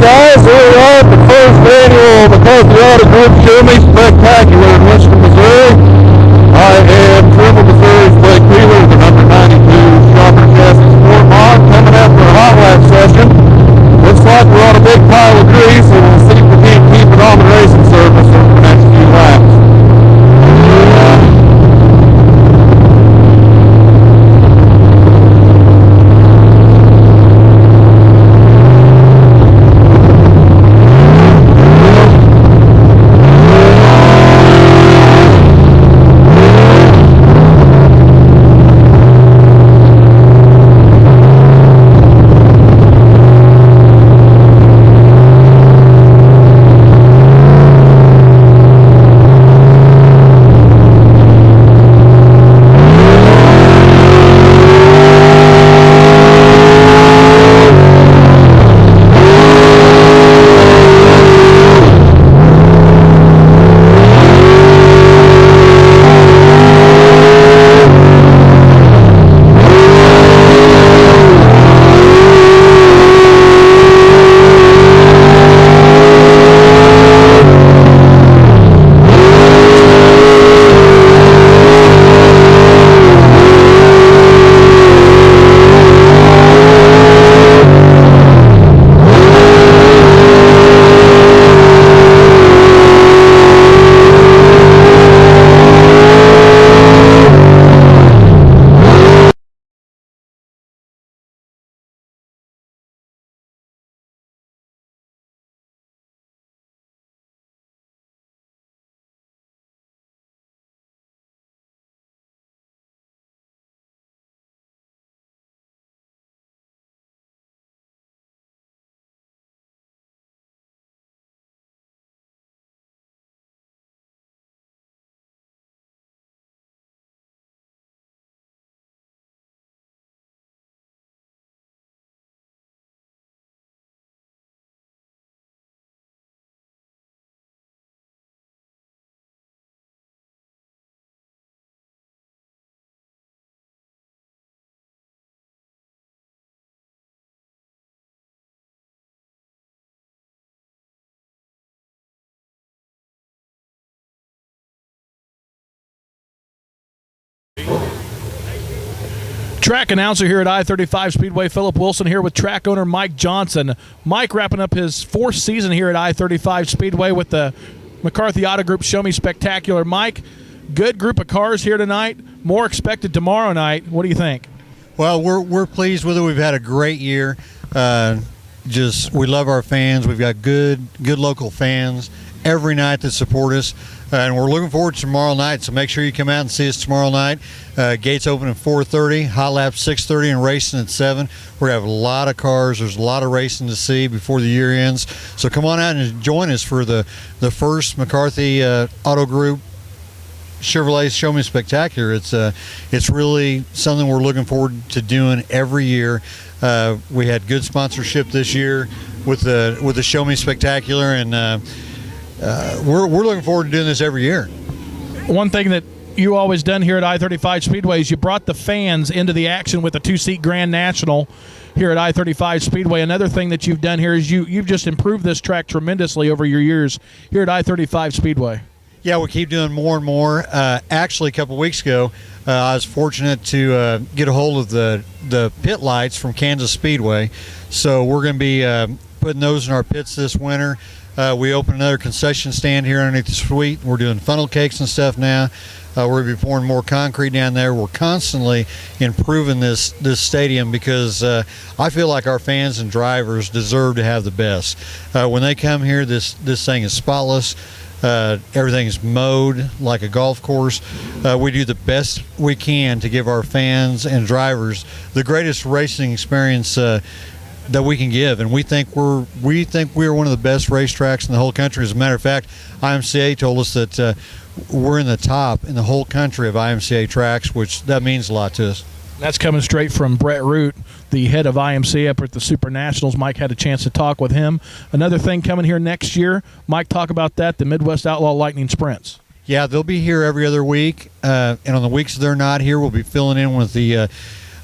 guys, here we are at the first annual Spectacular-Show Spectacular in Western Missouri. I am Trimble, Missouri's Blake Wheeler, the number 92 Shopper Chassis Sport Mod, coming after a hot lap session. Looks like we're on a big pile of grease, and we'll see if we can't keep it on the racing surface over the next few laps. Track announcer here at I-35 Speedway, Philip Wilson here with track owner Mike Johnson. Mike wrapping up his fourth season here at I-35 Speedway with the McCarthy Auto Group Show Me Spectacular. Mike, good group of cars here tonight, more expected tomorrow night. What do you think? Well, we're pleased with it. We've had a great year. We love our fans. We've got good local fans every night that support us. And we're looking forward to tomorrow night, so make sure you come out and see us tomorrow night. Gates open at 4:30, hot lap 6:30, and racing at 7. We're going to have a lot of cars. There's a lot of racing to see before the year ends. So come on out and join us for the first McCarthy Auto Group Chevrolet Show Me Spectacular. It's really something we're looking forward to doing every year. We had good sponsorship this year with the Show Me Spectacular, and we're looking forward to doing this every year. One thing that you always done here at I-35 Speedway is you brought the fans into the action with the two-seat Grand National here at I-35 Speedway. Another thing that you've done here is you've just improved this track tremendously over your years here at I-35 Speedway. Yeah, we keep doing more and more. Actually, a couple weeks ago, I was fortunate to get a hold of the pit lights from Kansas Speedway. So we're going to be putting those in our pits this winter. We opened another concession stand here underneath the suite. We're doing funnel cakes and stuff now. We're going to be pouring more concrete down there. We're constantly improving this stadium because I feel like our fans and drivers deserve to have the best. When they come here, this thing is spotless. Everything is mowed like a golf course. We do the best we can to give our fans and drivers the greatest racing experience that we can give, and we think we're one of the best racetracks in the whole country. As a matter of fact, IMCA told us that we're in the top in the whole country of IMCA tracks, which that means a lot to us. That's coming straight from Brett Root, the head of IMCA up at the Super Nationals. Mike had a chance to talk with him. Another thing coming here next year, Mike, talk about that, the Midwest Outlaw Lightning Sprints. Yeah, they'll be here every other week, and on the weeks they're not here, we'll be filling in with the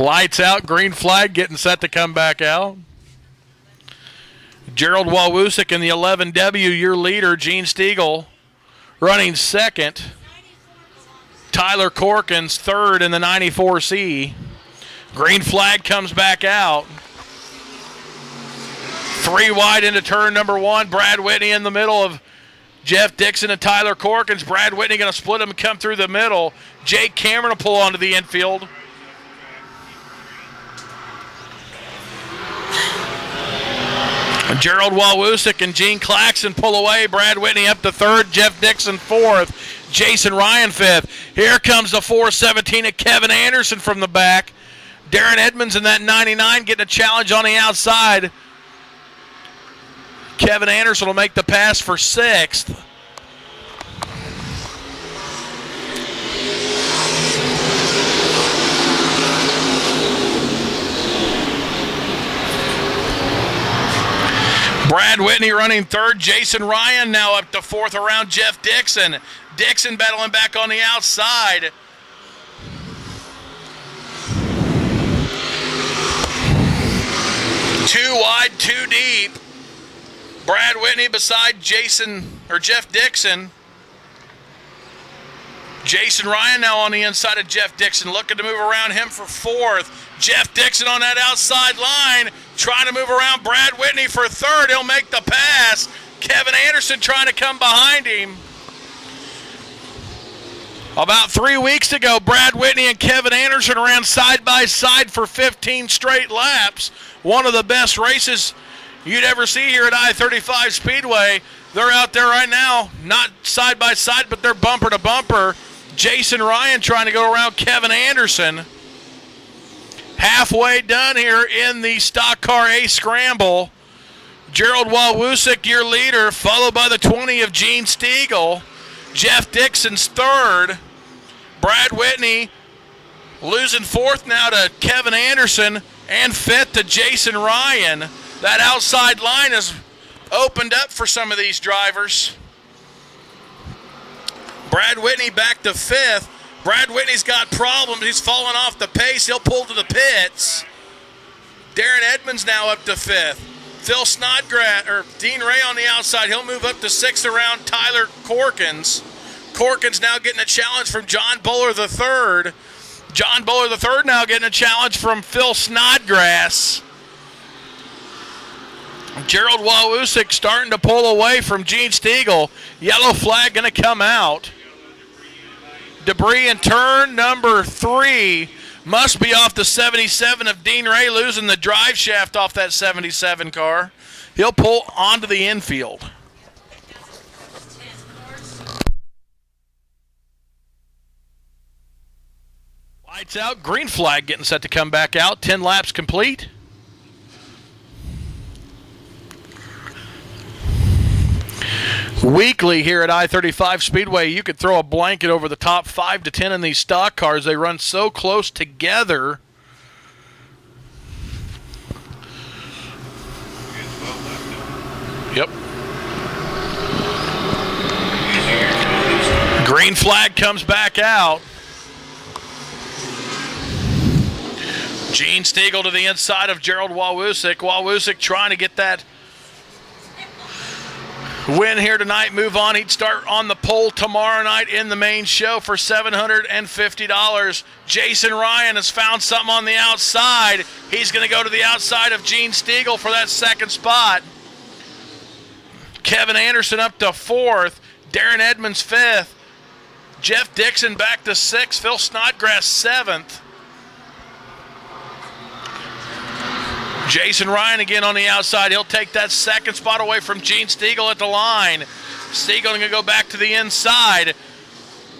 Lights out, green flag getting set to come back out. Gerald Wawusik in the 11W, your leader, Gene Stiegel, running second. Tyler Corkins third in the 94C. Green flag comes back out. 3 wide into turn number 1. Brad Whitney in the middle of Jeff Dixon and Tyler Corkins. Brad Whitney going to split them and come through the middle. Jake Cameron will pull onto the infield. Gerald Wawusik and Gene Claxton pull away. Brad Whitney up to third. Jeff Dixon fourth. Jason Ryan fifth. Here comes the 417 of Kevin Anderson from the back. Darren Edmonds in that 99 getting a challenge on the outside. Kevin Anderson will make the pass for sixth. Brad Whitney running third. Jason Ryan now up to fourth around Jeff Dixon. Dixon battling back on the outside. Two wide, two deep. Brad Whitney beside Jeff Dixon. Jason Ryan now on the inside of Jeff Dixon, looking to move around him for fourth. Jeff Dixon on that outside line, trying to move around Brad Whitney for third. He'll make the pass. Kevin Anderson trying to come behind him. About 3 weeks ago, Brad Whitney and Kevin Anderson ran side by side for 15 straight laps. One of the best races you'd ever see here at I-35 Speedway. They're out there right now, not side by side, but they're bumper to bumper. Jason Ryan trying to go around Kevin Anderson. Halfway done here in the Stock Car A Scramble. Gerald Wawusik, your leader, followed by the 20 of Gene Stiegel. Jeff Dixon's third. Brad Whitney losing fourth now to Kevin Anderson, and fifth to Jason Ryan. That outside line has opened up for some of these drivers. Brad Whitney back to fifth. Brad Whitney's got problems. He's falling off the pace. He'll pull to the pits. Darren Edmonds now up to fifth. Phil Snodgrass, or Dean Ray on the outside. He'll move up to sixth around Tyler Corkins. Corkins now getting a challenge from John Bowler III. John Bowler III now getting a challenge from Phil Snodgrass. Gerald Wawusik starting to pull away from Gene Stiegel. Yellow flag going to come out. Debris in turn number 3 must be off the 77 of Dean Ray, losing the drive shaft off that 77 car. He'll pull onto the infield. Lights out, green flag getting set to come back out. 10 laps complete. Weekly here at I-35 Speedway, you could throw a blanket over the top 5 to 10 in these stock cars. They run so close together. Yep. Green flag comes back out. Gene Stiegel to the inside of Gerald Wawusik. Wawusik trying to get that win here tonight, move on. He'd start on the pole tomorrow night in the main show for $750. Jason Ryan has found something on the outside. He's going to go to the outside of Gene Stiegel for that second spot. Kevin Anderson up to fourth. Darren Edmonds fifth. Jeff Dixon back to sixth. Phil Snodgrass seventh. Jason Ryan again on the outside. He'll take that second spot away from Gene Stiegel at the line. Stiegel going to go back to the inside.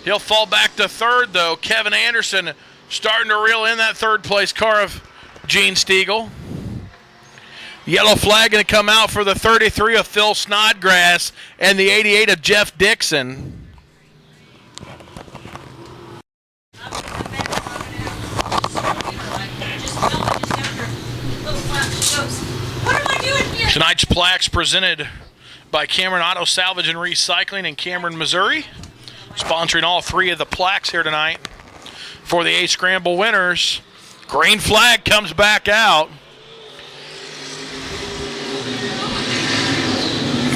He'll fall back to third, though. Kevin Anderson starting to reel in that third place car of Gene Stiegel. Yellow flag going to come out for the 33 of Phil Snodgrass and the 88 of Jeff Dixon. Tonight's plaques presented by Cameron Auto Salvage and Recycling in Cameron, Missouri. Sponsoring all 3 of the plaques here tonight for the A Scramble winners. Green flag comes back out.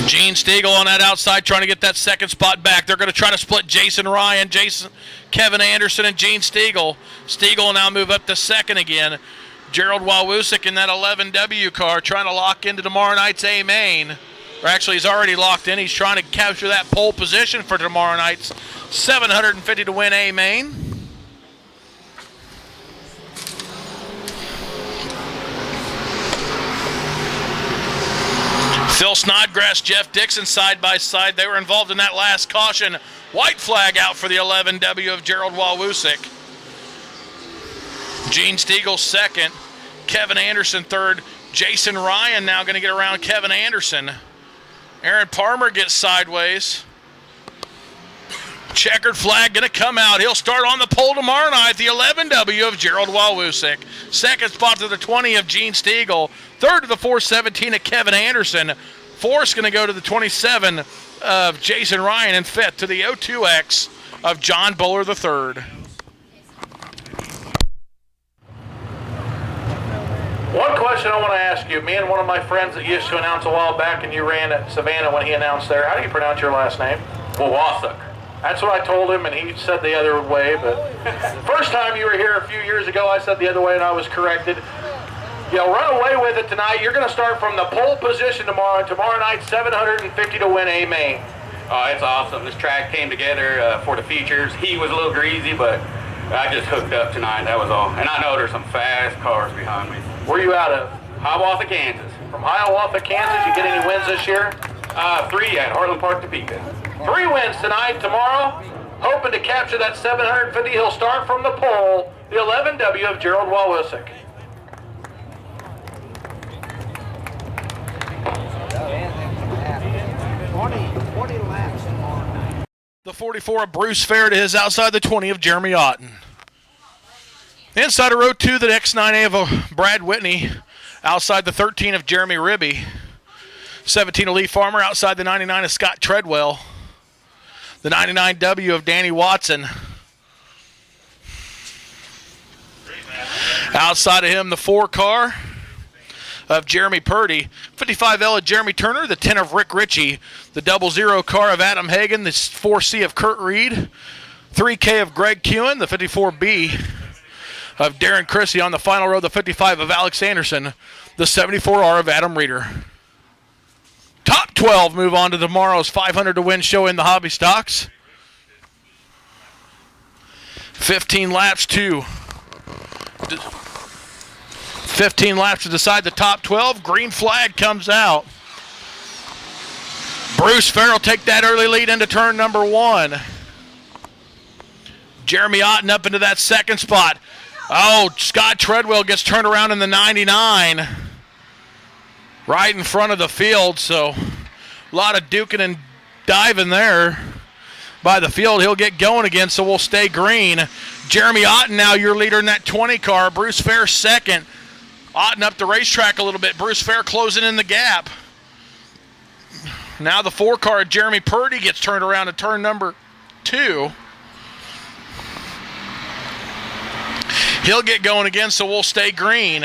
Gene Stiegel on that outside trying to get that second spot back. They're going to try to split Jason Ryan, Kevin Anderson, and Gene Stiegel. Stiegel will now move up to second again. Gerald Wawusik in that 11W car trying to lock into tomorrow night's A-main. Or actually, he's already locked in. He's trying to capture that pole position for tomorrow night's 750 to win A-main. Phil Snodgrass, Jeff Dixon side by side. They were involved in that last caution. White flag out for the 11W of Gerald Wawusik. Gene Stiegel second. Kevin Anderson third. Jason Ryan now going to get around Kevin Anderson. Aaron Palmer gets sideways. Checkered flag going to come out. He'll start on the pole tomorrow night. The 11W of Gerald Wawusik. Second spot to the 20 of Gene Stiegel. Third to the 417 of Kevin Anderson. Fourth going to go to the 27 of Jason Ryan. And fifth to the 02X of John Buller III. One question I want to ask you. Me and one of my friends that used to announce a while back, and you ran at Savannah when he announced there. How do you pronounce your last name? Wawusik. That's what I told him, and he said the other way. But first time you were here a few years ago, I said the other way, and I was corrected. Run away with it tonight. You're going to start from the pole position tomorrow, and tomorrow night 750 to win A-main. Oh, it's awesome. This track came together for the features. He was a little greasy, but I just hooked up tonight. That was all. And I know there's some fast cars behind me. Where are you out of? Hiawatha, Kansas. From Hiawatha, Kansas. You get any wins this year? 3 at Heartland Park, Topeka. 3 wins tonight. Tomorrow, hoping to capture that 750. He'll start from the pole. The 11W of Gerald Wawusik. The 44 of Bruce Fair to his outside the 20 of Jeremy Otten. Inside of row 2, the X9A of Brad Whitney. Outside the 13 of Jeremy Ribby. 17 of Lee Farmer. Outside the 99 of Scott Treadwell. The 99W of Danny Watson. Outside of him, the 4 car of Jeremy Purdy. 55L of Jeremy Turner. The 10 of Rick Ritchie. The 00 car of Adam Hagan. The 4C of Kurt Reed. 3K of Greg Kewen. The 54B of Darren Chrissy. On the final row, the 55 of Alex Anderson. The 74R of Adam Reeder. Top 12 move on to tomorrow's 500 to win show in the hobby stocks. 15 laps to 15 laps to decide the top 12. Green flag comes out. Bruce Farrell take that early lead into turn number 1. Jeremy Otten up into that second spot. Oh, Scott Treadwell gets turned around in the 99. Right in front of the field, so a lot of duking and diving there by the field. He'll get going again, so we'll stay green. Jeremy Otten now your leader in that 20 car. Bruce Fair second. Otten up the racetrack a little bit. Bruce Fair closing in the gap. Now the 4 car, Jeremy Purdy, gets turned around to turn number 2. He'll get going again, so we'll stay green.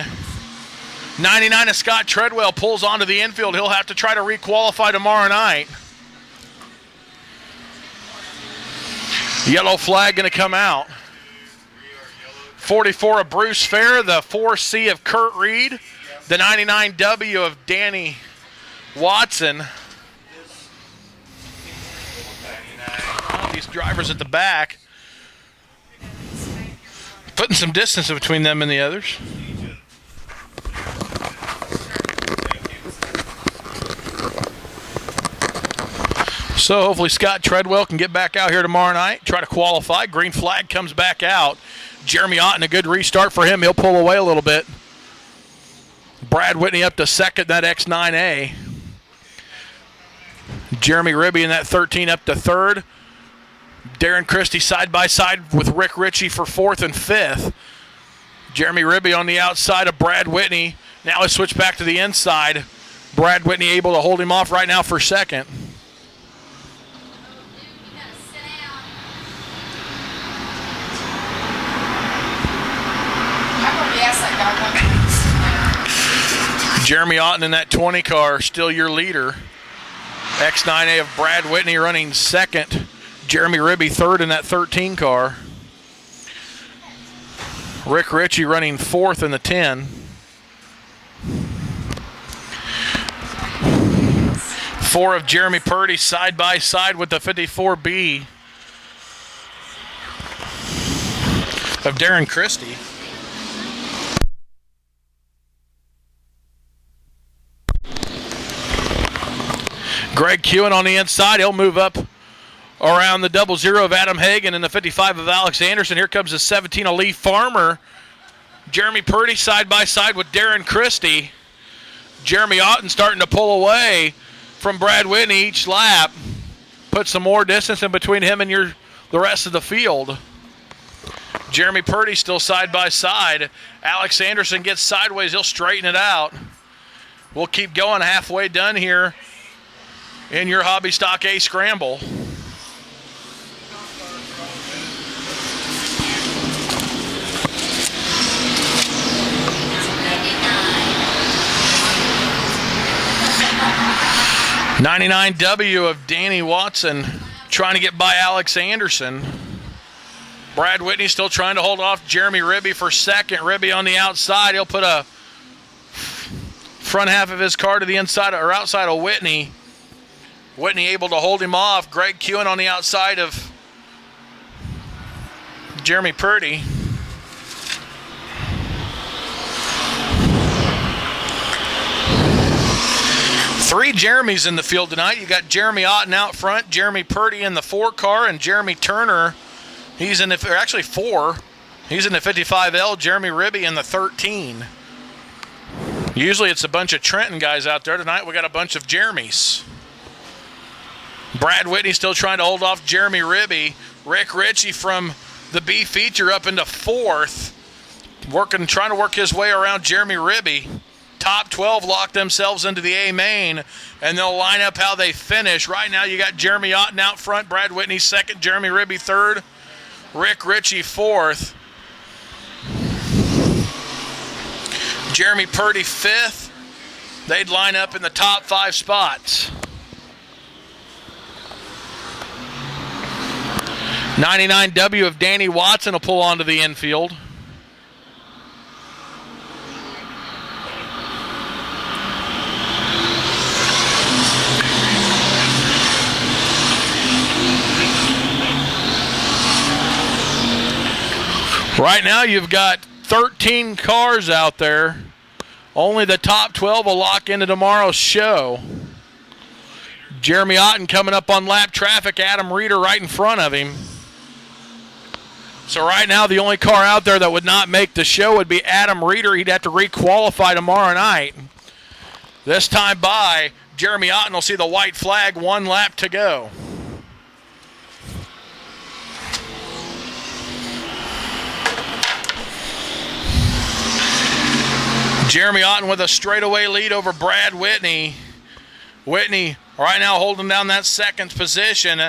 99 of Scott Treadwell pulls onto the infield. He'll have to try to requalify tomorrow night. Yellow flag going to come out. 44 of Bruce Fair, the 4C of Kurt Reed, the 99W of Danny Watson. These drivers at the back, putting some distance between them and the others. So hopefully Scott Treadwell can get back out here tomorrow night, try to qualify. Green flag comes back out. Jeremy Otten, a good restart for him. He'll pull away a little bit. Brad Whitney up to second, that X9A. Jeremy Ribby in that 13 up to third. Darren Christie side by side with Rick Ritchie for 4th and 5th. Jeremy Ribby on the outside of Brad Whitney. Now it's switched back to the inside. Brad Whitney able to hold him off right now for second. Jeremy Otten in that 20 car, still your leader. X9A of Brad Whitney running second. Jeremy Ribby third in that 13 car. Rick Ritchie running fourth in the 10. Four of Jeremy Purdy side by side with the 54B of Darren Christie. Greg Kewen on the inside. He'll move up around the 00 of Adam Hagan and the 55 of Alex Anderson. Here comes the 17 of Lee Farmer. Jeremy Purdy side by side with Darren Christie. Jeremy Otten starting to pull away from Brad Whitney each lap. Put some more distance in between him and the rest of the field. Jeremy Purdy still side by side. Alex Anderson gets sideways. He'll straighten it out. We'll keep going, halfway done here in your Hobby Stock A Scramble. '99W of Danny Watson trying to get by Alex Anderson. Brad Whitney still trying to hold off Jeremy Ribby for second. Ribby on the outside. He'll put a front half of his car to the inside or outside of Whitney. Whitney able to hold him off. Greg Kewen on the outside of Jeremy Purdy. Three Jeremys in the field tonight. You got Jeremy Otten out front, Jeremy Purdy in the 4 car, and Jeremy Turner. He's in the, or actually 4. He's in the 55L. Jeremy Ribby in the 13. Usually it's a bunch of Trenton guys out there. Tonight we got a bunch of Jeremys. Brad Whitney still trying to hold off Jeremy Ribby. Rick Ritchie from the B feature up into 4th. Trying to work his way around Jeremy Ribby. Top 12 lock themselves into the A main, and they'll line up how they finish. Right now you got Jeremy Otten out front, Brad Whitney second, Jeremy Ribby third, Rick Ritchie 4th. Jeremy Purdy 5th. They'd line up in the top 5 spots. 99W of Danny Watson will pull onto the infield. Right now you've got 13 cars out there. Only the top 12 will lock into tomorrow's show. Jeremy Otten coming up on lap traffic. Adam Reeder right in front of him. So right now the only car out there that would not make the show would be Adam Reeder. He'd have to re-qualify tomorrow night. This time by, Jeremy Otten will see the white flag, 1 lap to go. Jeremy Otten with a straightaway lead over Brad Whitney. Whitney right now holding down that second position.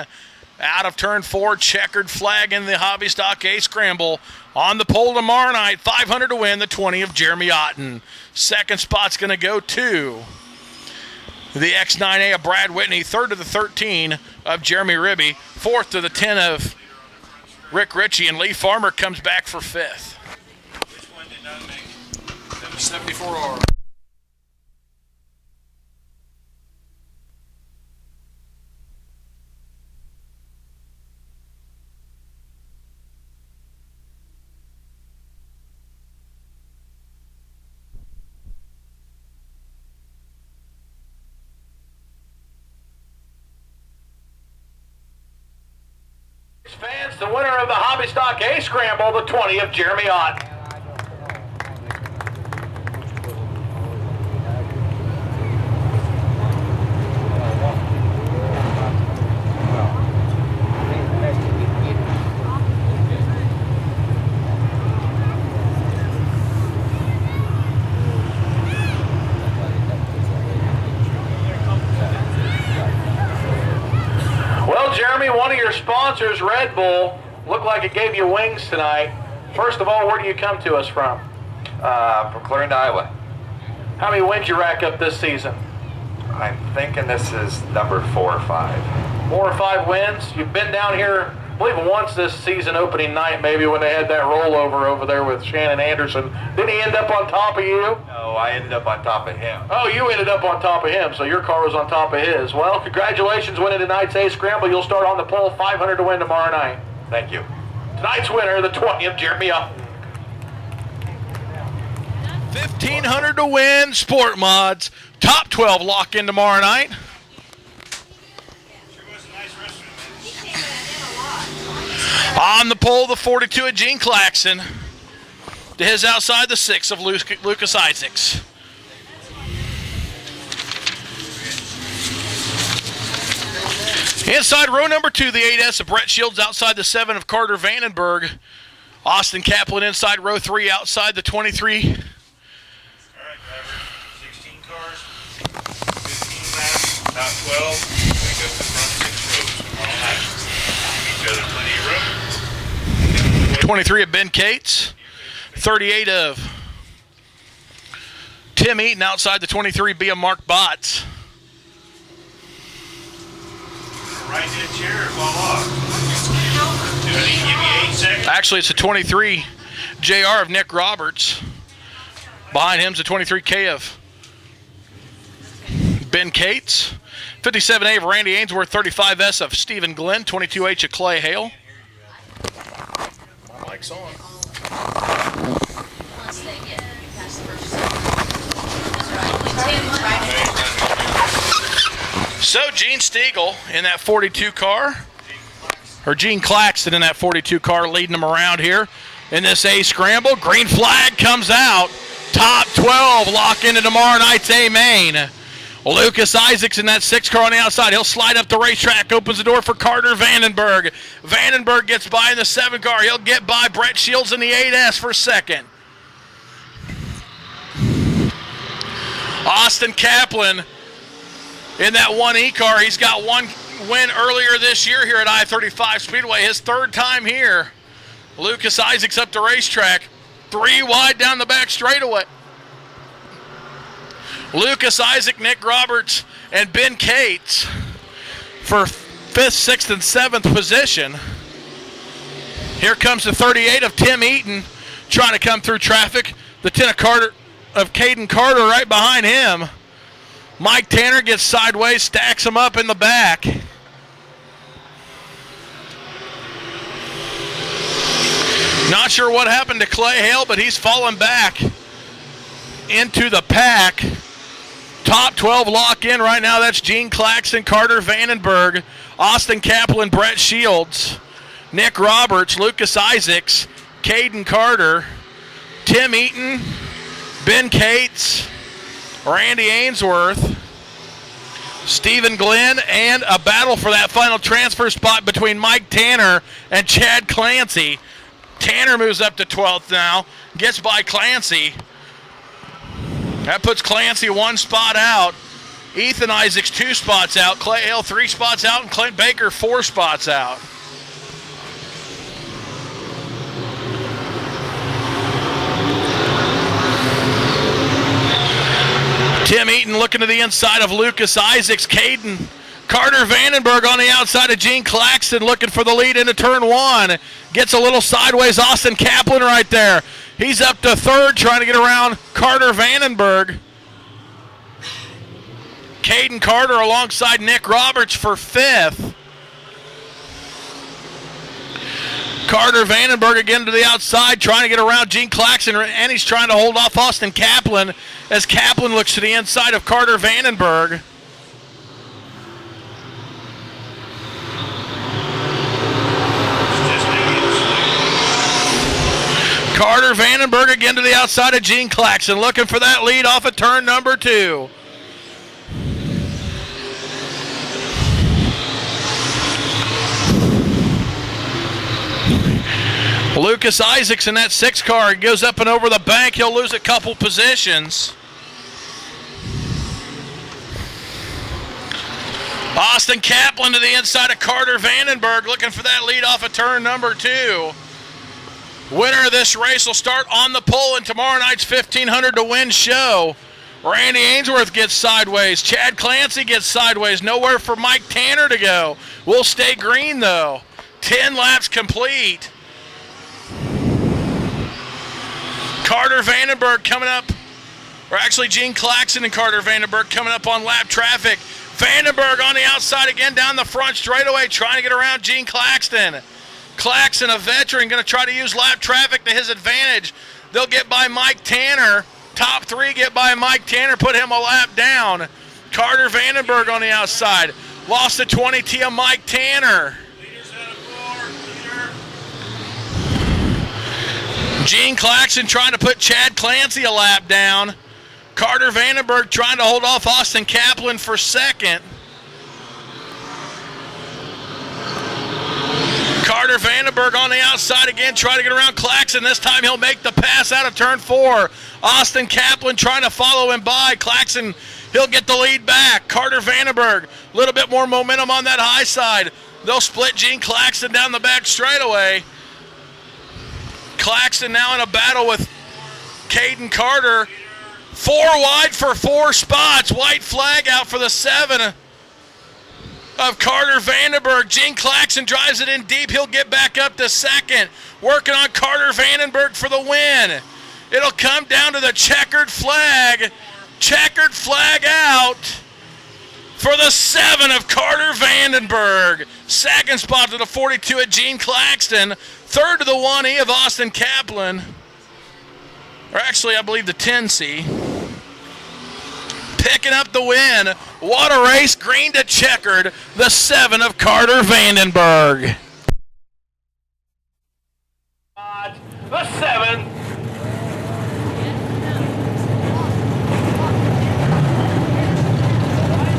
Out of turn 4, checkered flag in the Hobby Stock A Scramble. On the pole tomorrow night, 500 to win, the 20 of Jeremy Otten. Second spot's going to go to the X9A of Brad Whitney. Third to the 13 of Jeremy Ribby. Fourth to the 10 of Rick Ritchie. And Lee Farmer comes back for 5th. 74R. Fans, the winner of the Hobby Stock A Scramble, the 20 of Jeremy Otten. Jeremy, one of your sponsors, Red Bull, looked like it gave you wings tonight. First of all, where do you come to us from? From Clarinda, Iowa. How many wins you rack up this season? I'm thinking this is number 4 or 5. 4 or 5 wins. You've been down here, I believe, once this season opening night, maybe when they had that rollover over there with Shannon Anderson. Didn't he end up on top of you? No, I ended up on top of him. Oh, you ended up on top of him, so your car was on top of his. Well, congratulations winning tonight's A-Scramble. You'll start on the pole, 500 to win tomorrow night. Thank you. Tonight's winner, the 20th, Jeremy Upton. 1,500 to win, Sport Mods. Top 12 lock in tomorrow night. On the pole, the 42 of Gene Claxton. To his outside, the 6 of Lucas Isaacs. Inside row number 2, the 8S of Brett Shields. Outside the 7 of Carter Vandenberg. Austin Kaplan inside row 3, outside the 23. All right, driver. 16 cars, 15 laps, about 12. We go to the front 6 rows tomorrow night. Each other plenty of room. 23 of Ben Cates. 38 of Tim Eaton. Outside the 23 B of Mark Botts. Right in that chair or fall off? Do I need to give you 8 seconds? Actually, it's a 23 JR of Nick Roberts. Behind him is a 23K of Ben Cates. 57A of Randy Ainsworth. 35S of Stephen Glenn. 22H of Clay Hale. My mic's on. So Gene Stiegel in that 42 car, or Gene Claxton in that 42 car, leading them around here in this A-Scramble. Green flag comes out. Top 12 lock into tomorrow night's A-main. Lucas Isaacs in that 6 car on the outside. He'll slide up the racetrack, opens the door for Carter Vandenberg. Vandenberg gets by in the 7 car. He'll get by Brett Shields in the 8S for second. Austin Kaplan in that 1E car. He's got 1 win earlier this year here at I-35 Speedway. His 3rd time here. Lucas Isaacs up the racetrack. 3 wide down the back straightaway. Lucas Isaac, Nick Roberts, and Ben Cates for 5th, 6th, and 7th position. Here comes the 38 of Tim Eaton trying to come through traffic. The 10 of Caden Carter right behind him. Mike Tanner gets sideways, stacks him up in the back. Not sure what happened to Clay Hale, but he's fallen back into the pack. Top 12 lock in right now. That's Gene Claxton, Carter Vandenberg, Austin Kaplan, Brett Shields, Nick Roberts, Lucas Isaacs, Caden Carter, Tim Eaton, Ben Cates, Randy Ainsworth, Stephen Glenn, and a battle for that final transfer spot between Mike Tanner and Chad Clancy. Tanner moves up to 12th now, gets by Clancy. That puts Clancy 1 spot out. Ethan Isaacs 2 spots out. Clay Hale 3 spots out, and Clint Baker 4 spots out. Tim Eaton looking to the inside of Lucas Isaacs. Caden Carter Vandenberg on the outside of Gene Claxton looking for the lead into turn 1. Gets a little sideways. Austin Kaplan right there. He's up to 3rd trying to get around Carter Vandenberg. Caden Carter alongside Nick Roberts for 5th. Carter Vandenberg again to the outside trying to get around Gene Claxton, and he's trying to hold off Austin Kaplan as Kaplan looks to the inside of Carter Vandenberg. Carter Vandenberg again to the outside of Gene Claxton, looking for that lead off of turn number 2. Lucas Isaacs in that 6 car. He goes up and over the bank. He'll lose a couple positions. Austin Kaplan to the inside of Carter Vandenberg, looking for that lead off of turn number 2. Winner of this race will start on the pole in tomorrow night's 1500 to win show. Randy Ainsworth gets sideways. Chad Clancy gets sideways. Nowhere for Mike Tanner to go. We'll stay green, though. 10 laps complete. Carter Vandenberg coming up. Or actually, Gene Claxton and Carter Vandenberg coming up on lap traffic. Vandenberg on the outside again down the front straightaway, trying to get around Gene Claxton. Claxton, a veteran, going to try to use lap traffic to his advantage. They'll get by Mike Tanner. Top three get by Mike Tanner, put him a lap down. Carter Vandenberg on the outside. Lost the 20T of Mike Tanner. Gene Claxton trying to put Chad Clancy a lap down. Carter Vandenberg trying to hold off Austin Kaplan for second. Carter Vandenberg on the outside again, trying to get around Claxton. This time he'll make the pass out of turn 4. Austin Kaplan trying to follow him by. Claxton, he'll get the lead back. Carter Vandenberg, a little bit more momentum on that high side. They'll split Gene Claxton down the back straightaway. Claxton now in a battle with Caden Carter. 4 wide for 4 spots. White flag out for the 7 of Carter Vandenberg. Gene Claxton drives it in deep. He'll get back up to second. Working on Carter Vandenberg for the win. It'll come down to the checkered flag. Checkered flag out for the 7 of Carter Vandenberg. Second spot to the 42 at Gene Claxton. Third to the 1E of Austin Kaplan. Or actually, I believe the 10C. Picking up the win. What a race, green to checkered. The 7 of Carter Vandenberg. The 7.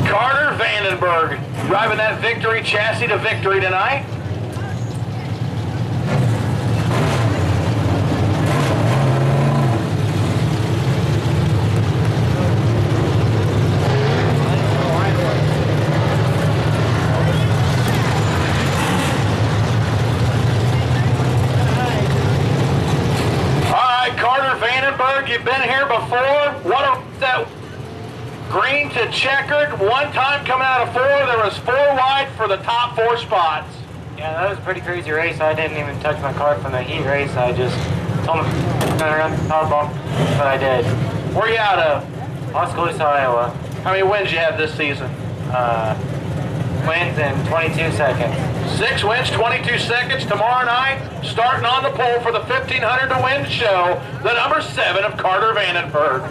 Carter Vandenberg driving that victory chassis to victory tonight. You've been here before. What a that green to checkered. One time coming out of 4, there was 4 wide for the top 4 spots. Yeah, that was a pretty crazy race. I didn't even touch my car from the heat race. I just told them to turn around the power bump, but I did. Where you out of? Oskaloosa, Iowa. How many wins you have this season? Wins in 22 seconds. 6 wins, 22 seconds. Tomorrow night, starting on the pole for the 1500 to win show, the number 7 of Carter Vandenberg.